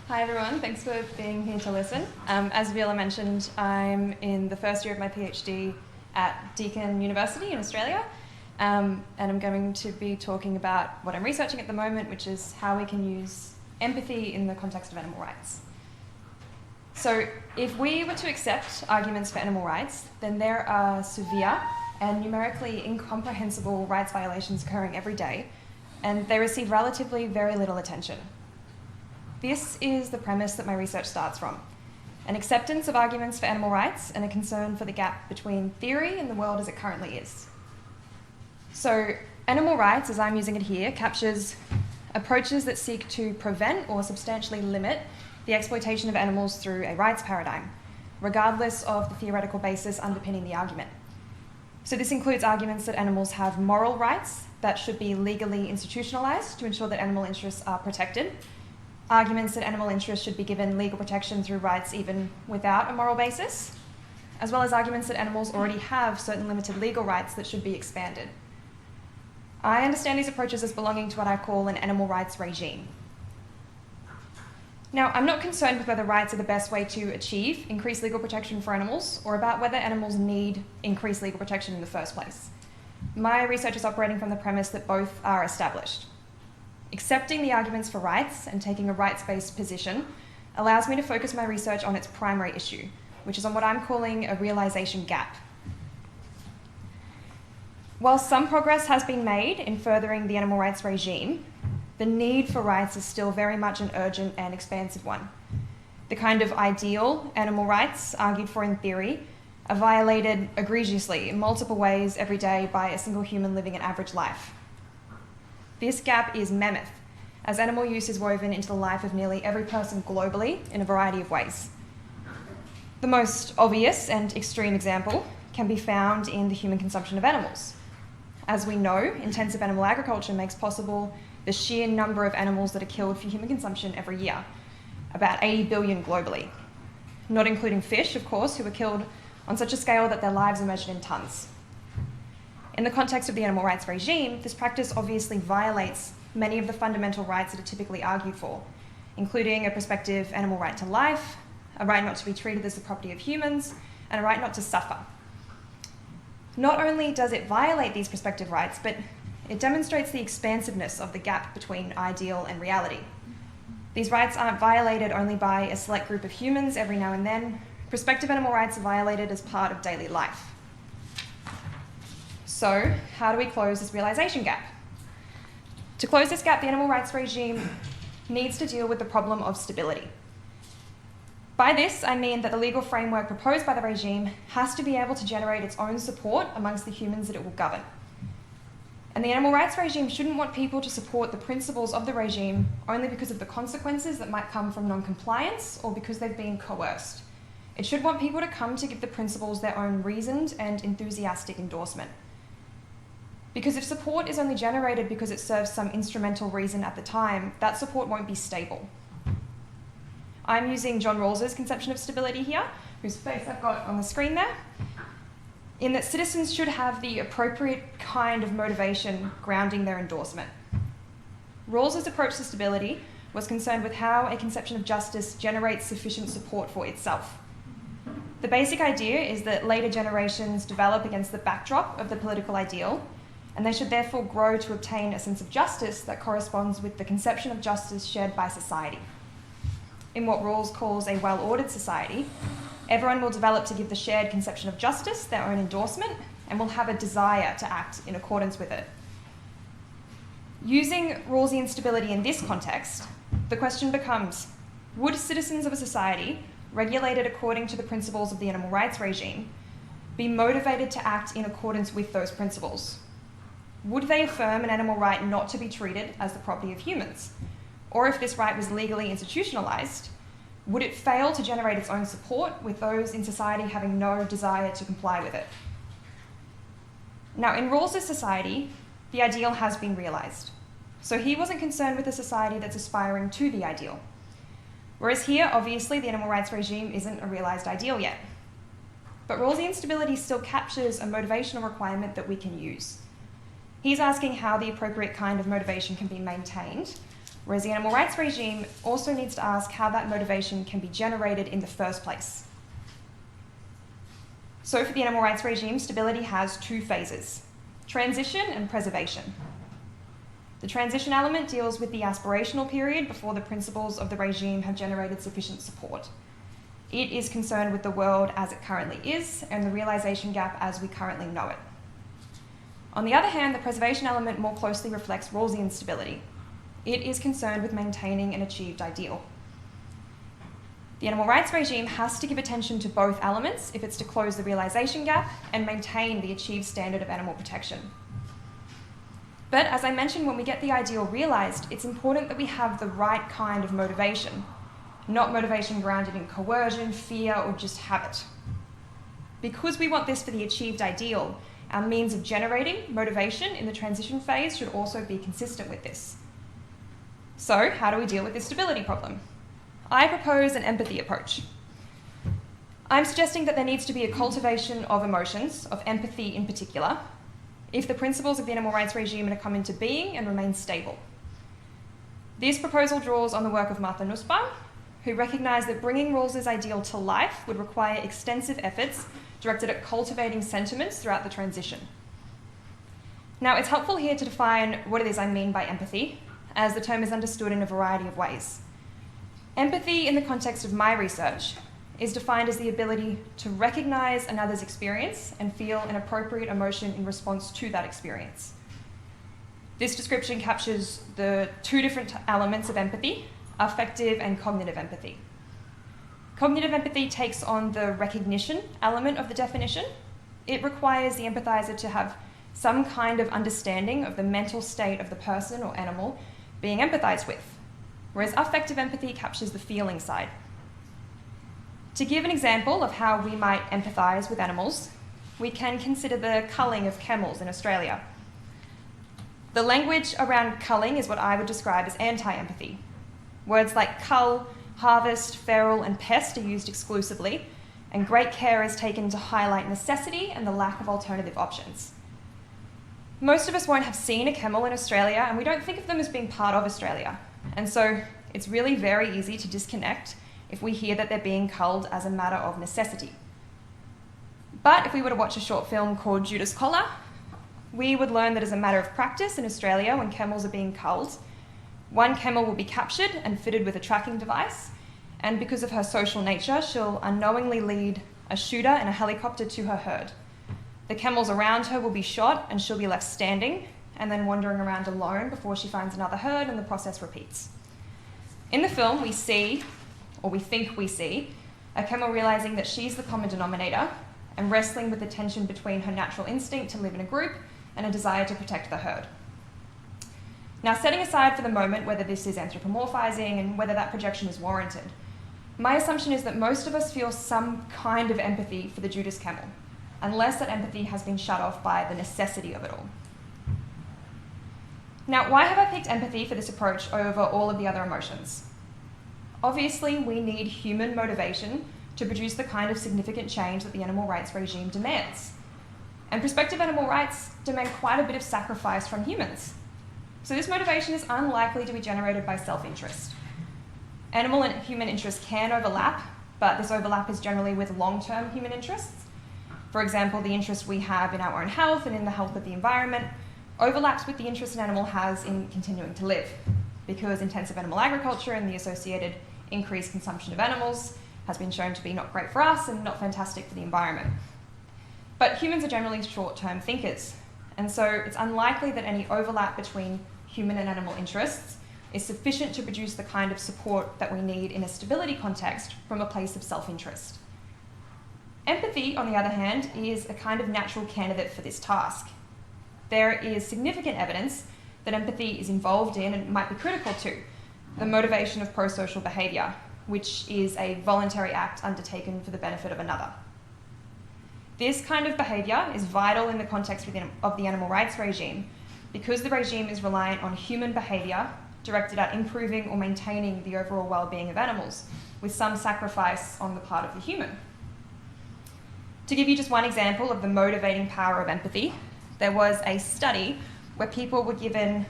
Hi everyone, thanks for being here to listen. As Viola mentioned, I'm in the first year of my PhD at Deakin University in Australia, and I'm going to be talking about what I'm researching at the moment, which is how we can use empathy in the context of animal rights. So if we were to accept arguments for animal rights, then there are severe and numerically incomprehensible rights violations occurring every day, and they receive relatively very little attention. This is the premise that my research starts from: an acceptance of arguments for animal rights and a concern for the gap between theory and the world as it currently is. So animal rights, as I'm using it here, captures approaches that seek to prevent or substantially limit the exploitation of animals through a rights paradigm, regardless of the theoretical basis underpinning the argument. So this includes arguments that animals have moral rights that should be legally institutionalized to ensure that animal interests are protected, arguments that animal interests should be given legal protection through rights even without a moral basis, as well as arguments that animals already have certain limited legal rights that should be expanded. I understand these approaches as belonging to what I call an animal rights regime. Now, I'm not concerned with whether rights are the best way to achieve increased legal protection for animals, or about whether animals need increased legal protection in the first place. My research is operating from the premise that both are established. Accepting the arguments for rights and taking a rights-based position allows me to focus my research on its primary issue, which is on what I'm calling a realization gap. While some progress has been made in furthering the animal rights regime, the need for rights is still very much an urgent and expansive one. The kind of ideal animal rights argued for in theory are violated egregiously in multiple ways every day by a single human living an average life. This gap is mammoth, as animal use is woven into the life of nearly every person globally in a variety of ways. The most obvious and extreme example can be found in the human consumption of animals. As we know, intensive animal agriculture makes possible the sheer number of animals that are killed for human consumption every year, about 80 billion globally, not including fish, of course, who are killed on such a scale that their lives are measured in tons. In the context of the animal rights regime, this practice obviously violates many of the fundamental rights that are typically argued for, including a prospective animal right to life, a right not to be treated as the property of humans, and a right not to suffer. Not only does it violate these prospective rights, but it demonstrates the expansiveness of the gap between ideal and reality. These rights aren't violated only by a select group of humans every now and then. Prospective animal rights are violated as part of daily life. So, how do we close this realization gap? To close this gap, the animal rights regime needs to deal with the problem of stability. By this, I mean that the legal framework proposed by the regime has to be able to generate its own support amongst the humans that it will govern. And the animal rights regime shouldn't want people to support the principles of the regime only because of the consequences that might come from non-compliance or because they've been coerced. It should want people to come to give the principles their own reasoned and enthusiastic endorsement. Because if support is only generated because it serves some instrumental reason at the time, that support won't be stable. I'm using John Rawls's conception of stability here, whose face I've got on the screen there, in that citizens should have the appropriate kind of motivation grounding their endorsement. Rawls's approach to stability was concerned with how a conception of justice generates sufficient support for itself. The basic idea is that later generations develop against the backdrop of the political ideal, and they should therefore grow to obtain a sense of justice that corresponds with the conception of justice shared by society. In what Rawls calls a well-ordered society, everyone will develop to give the shared conception of justice their own endorsement and will have a desire to act in accordance with it. Using Rawlsian stability in this context, the question becomes, would citizens of a society regulated according to the principles of the animal rights regime be motivated to act in accordance with those principles? Would they affirm an animal right not to be treated as the property of humans? Or if this right was legally institutionalized, would it fail to generate its own support with those in society having no desire to comply with it? Now, in Rawls's society, the ideal has been realized. So he wasn't concerned with a society that's aspiring to the ideal. Whereas here, obviously, the animal rights regime isn't a realized ideal yet. But Rawlsian stability still captures a motivational requirement that we can use. He's asking how the appropriate kind of motivation can be maintained whereas the animal rights regime also needs to ask how that motivation can be generated in the first place. So for the animal rights regime, stability has two phases: transition and preservation. The transition element deals with the aspirational period before the principles of the regime have generated sufficient support. It is concerned with the world as it currently is and the realization gap as we currently know it. On the other hand, the preservation element more closely reflects Rawlsian stability. It is concerned with maintaining an achieved ideal. The animal rights regime has to give attention to both elements if it's to close the realization gap and maintain the achieved standard of animal protection. But as I mentioned, when we get the ideal realized, it's important that we have the right kind of motivation, not motivation grounded in coercion, fear, or just habit. Because we want this for the achieved ideal, our means of generating motivation in the transition phase should also be consistent with this. So, how do we deal with this stability problem? I propose an empathy approach. I'm suggesting that there needs to be a cultivation of emotions, of empathy in particular, if the principles of the animal rights regime are to come into being and remain stable. This proposal draws on the work of Martha Nussbaum, who recognised that bringing Rawls's ideal to life would require extensive efforts directed at cultivating sentiments throughout the transition. Now, it's helpful here to define what it is I mean by empathy, as the term is understood in a variety of ways. Empathy, in the context of my research, is defined as the ability to recognise another's experience and feel an appropriate emotion in response to that experience. This description captures the two different elements of empathy: affective and cognitive empathy. Cognitive empathy takes on the recognition element of the definition. It requires the empathizer to have some kind of understanding of the mental state of the person or animal being empathized with, whereas affective empathy captures the feeling side. To give an example of how we might empathise with animals, we can consider the culling of camels in Australia. The language around culling is what I would describe as anti-empathy. Words like cull, harvest, feral, and pest are used exclusively, and great care is taken to highlight necessity and the lack of alternative options. Most of us won't have seen a camel in Australia, and we don't think of them as being part of Australia, and so it's really very easy to disconnect if we hear that they're being culled as a matter of necessity. But if we were to watch a short film called Judas Collar, we would learn that as a matter of practice in Australia, when camels are being culled, one camel will be captured and fitted with a tracking device, and because of her social nature, she'll unknowingly lead a shooter and a helicopter to her herd. The camels around her will be shot and she'll be left standing and then wandering around alone before she finds another herd, and the process repeats. In the film, we see, or we think we see, a camel realising that she's the common denominator and wrestling with the tension between her natural instinct to live in a group and a desire to protect the herd. Now, setting aside for the moment whether this is anthropomorphizing and whether that projection is warranted, my assumption is that most of us feel some kind of empathy for the Judas camel, unless that empathy has been shut off by the necessity of it all. Now, why have I picked empathy for this approach over all of the other emotions? Obviously, we need human motivation to produce the kind of significant change that the animal rights regime demands. And prospective animal rights demand quite a bit of sacrifice from humans. So this motivation is unlikely to be generated by self-interest. Animal and human interests can overlap, but this overlap is generally with long-term human interests. For example, the interest we have in our own health and in the health of the environment overlaps with the interest an animal has in continuing to live, because intensive animal agriculture and the associated increased consumption of animals has been shown to be not great for us and not fantastic for the environment. But humans are generally short-term thinkers, and so it's unlikely that any overlap between human and animal interests is sufficient to produce the kind of support that we need in a stability context from a place of self-interest. Empathy, on the other hand, is a kind of natural candidate for this task. There is significant evidence that empathy is involved in and might be critical to the motivation of prosocial behaviour, which is a voluntary act undertaken for the benefit of another. This kind of behaviour is vital in the context of the animal rights regime because the regime is reliant on human behaviour directed at improving or maintaining the overall well-being of animals, with some sacrifice on the part of the human. To give you just one example of the motivating power of empathy, there was a study where people were given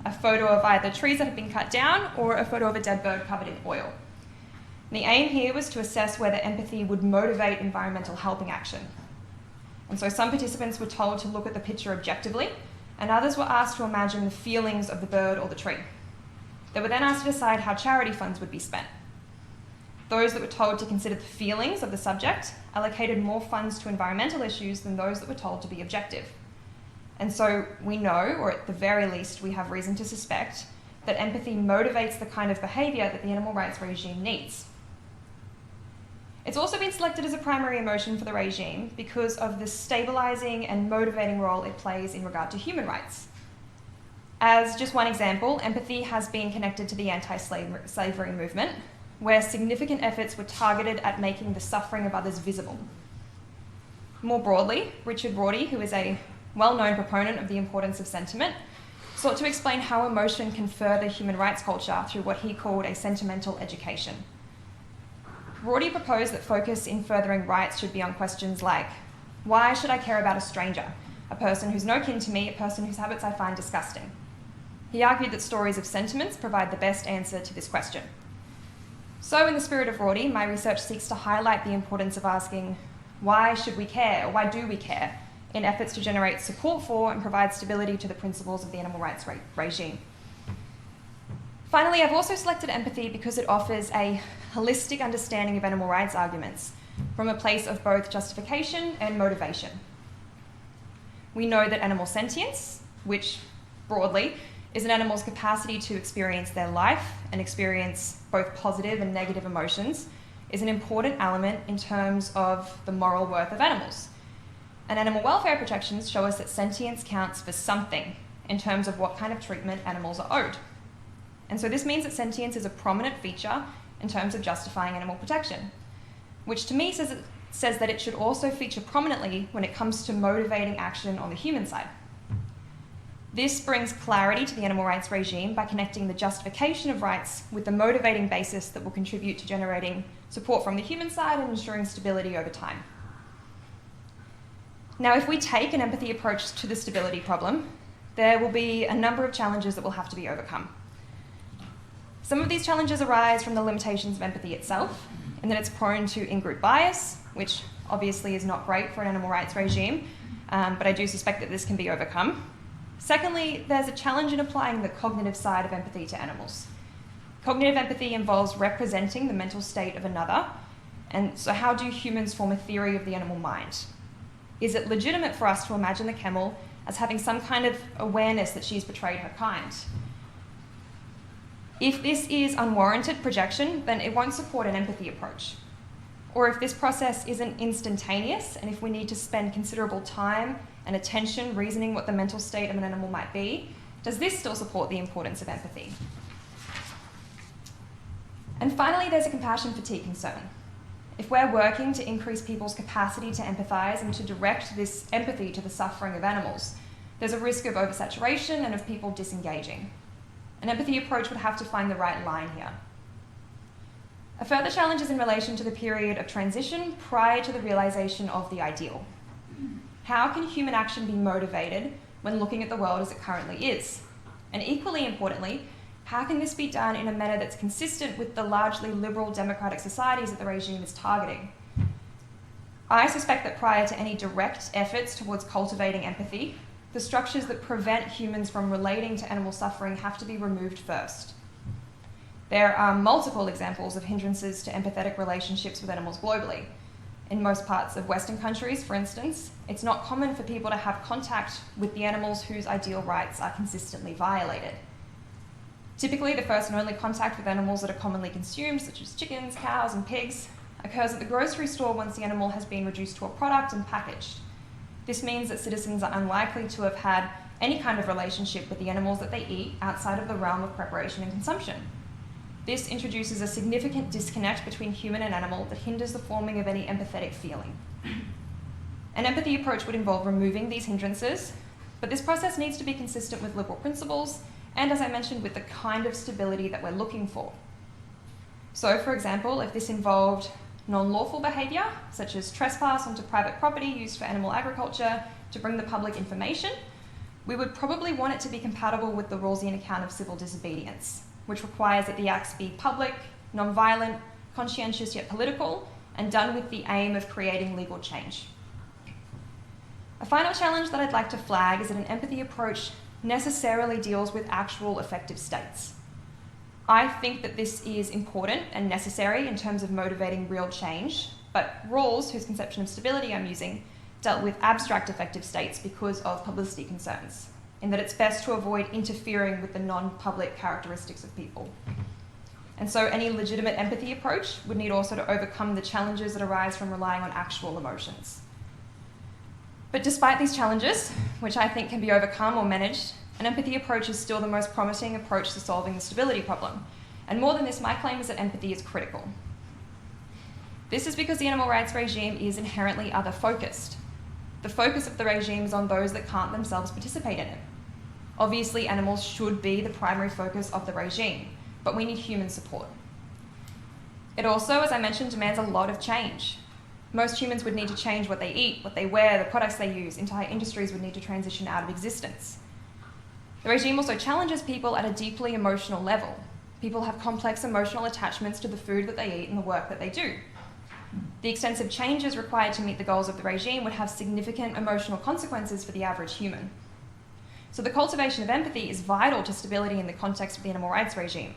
a photo of either trees that have been cut down or a photo of a dead bird covered in oil. And the aim here was to assess whether empathy would motivate environmental helping action. And so some participants were told to look at the picture objectively, and others were asked to imagine the feelings of the bird or the tree. They were then asked to decide how charity funds would be spent. Those that were told to consider the feelings of the subject allocated more funds to environmental issues than those that were told to be objective. And so we know, or at the very least we have reason to suspect, that empathy motivates the kind of behaviour that the animal rights regime needs. It's also been selected as a primary emotion for the regime because of the stabilising and motivating role it plays in regard to human rights. As just one example, empathy has been connected to the anti-slavery movement, where significant efforts were targeted at making the suffering of others visible. More broadly, Richard Rorty, who is a well-known proponent of the importance of sentiment, sought to explain how emotion can further human rights culture through what he called a sentimental education. Rorty proposed that focus in furthering rights should be on questions like, why should I care about a stranger, a person who's no kin to me, a person whose habits I find disgusting? He argued that stories of sentiments provide the best answer to this question. So in the spirit of Rorty, my research seeks to highlight the importance of asking, why should we care, or why do we care, in efforts to generate support for and provide stability to the principles of the animal rights regime. Finally, I've also selected empathy because it offers a holistic understanding of animal rights arguments from a place of both justification and motivation. We know that animal sentience, which broadly is an animal's capacity to experience their life and experience both positive and negative emotions, is an important element in terms of the moral worth of animals. And animal welfare protections show us that sentience counts for something in terms of what kind of treatment animals are owed. And so this means that sentience is a prominent feature in terms of justifying animal protection, which to me says that it should also feature prominently when it comes to motivating action on the human side. This brings clarity to the animal rights regime by connecting the justification of rights with the motivating basis that will contribute to generating support from the human side and ensuring stability over time. Now, if we take an empathy approach to the stability problem, there will be a number of challenges that will have to be overcome. Some of these challenges arise from the limitations of empathy itself, in that it's prone to in-group bias, which obviously is not great for an animal rights regime, but I do suspect that this can be overcome. Secondly, there's a challenge in applying the cognitive side of empathy to animals. Cognitive empathy involves representing the mental state of another, and so how do humans form a theory of the animal mind? Is it legitimate for us to imagine the camel as having some kind of awareness that she's betrayed her kind? If this is unwarranted projection, then it won't support an empathy approach. Or if this process isn't instantaneous, and if we need to spend considerable time and attention reasoning what the mental state of an animal might be, does this still support the importance of empathy? And finally, there's a compassion fatigue concern. If we're working to increase people's capacity to empathise and to direct this empathy to the suffering of animals, there's a risk of oversaturation and of people disengaging. An empathy approach would have to find the right line here. A further challenge is in relation to the period of transition prior to the realisation of the ideal. How can human action be motivated when looking at the world as it currently is? And equally importantly, how can this be done in a manner that's consistent with the largely liberal democratic societies that the regime is targeting? I suspect that prior to any direct efforts towards cultivating empathy, the structures that prevent humans from relating to animal suffering have to be removed first. There are multiple examples of hindrances to empathetic relationships with animals globally. In most parts of Western countries, for instance, it's not common for people to have contact with the animals whose ideal rights are consistently violated. Typically, the first and only contact with animals that are commonly consumed, such as chickens, cows, and pigs, occurs at the grocery store once the animal has been reduced to a product and packaged. This means that citizens are unlikely to have had any kind of relationship with the animals that they eat outside of the realm of preparation and consumption. This introduces a significant disconnect between human and animal that hinders the forming of any empathetic feeling. An empathy approach would involve removing these hindrances, but this process needs to be consistent with liberal principles and, as I mentioned, with the kind of stability that we're looking for. So, for example, if this involved non-lawful behaviour, such as trespass onto private property used for animal agriculture to bring the public information, we would probably want it to be compatible with the Rawlsian account of civil disobedience, which requires that the acts be public, non-violent, conscientious yet political, and done with the aim of creating legal change. A final challenge that I'd like to flag is that an empathy approach necessarily deals with actual effective states. I think that this is important and necessary in terms of motivating real change, but Rawls, whose conception of stability I'm using, dealt with abstract effective states because of publicity concerns, in that it's best to avoid interfering with the non-public characteristics of people. And so any legitimate empathy approach would need also to overcome the challenges that arise from relying on actual emotions. But despite these challenges, which I think can be overcome or managed, an empathy approach is still the most promising approach to solving the stability problem. And more than this, my claim is that empathy is critical. This is because the animal rights regime is inherently other-focused. The focus of the regime is on those that can't themselves participate in it. Obviously, animals should be the primary focus of the regime, but we need human support. It also, as I mentioned, demands a lot of change. Most humans would need to change what they eat, what they wear, the products they use. Entire industries would need to transition out of existence. The regime also challenges people at a deeply emotional level. People have complex emotional attachments to the food that they eat and the work that they do. The extensive changes required to meet the goals of the regime would have significant emotional consequences for the average human. So the cultivation of empathy is vital to stability in the context of the animal rights regime.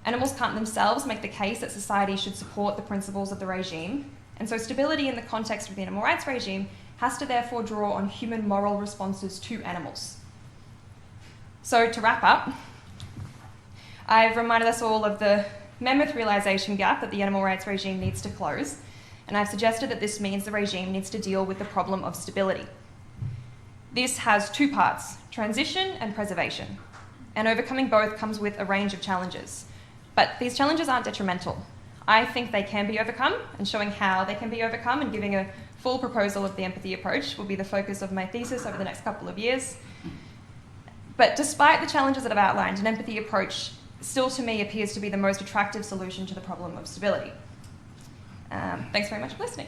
Animals can't themselves make the case that society should support the principles of the regime, and so stability in the context of the animal rights regime has to therefore draw on human moral responses to animals. So to wrap up, I've reminded us all of the mammoth realisation gap that the animal rights regime needs to close, and I've suggested that this means the regime needs to deal with the problem of stability. This has two parts, transition and preservation, and overcoming both comes with a range of challenges. But these challenges aren't detrimental. I think they can be overcome, and showing how they can be overcome and giving a full proposal of the empathy approach will be the focus of my thesis over the next couple of years. But despite the challenges that I've outlined, an empathy approach still to me appears to be the most attractive solution to the problem of stability. Thanks very much for listening.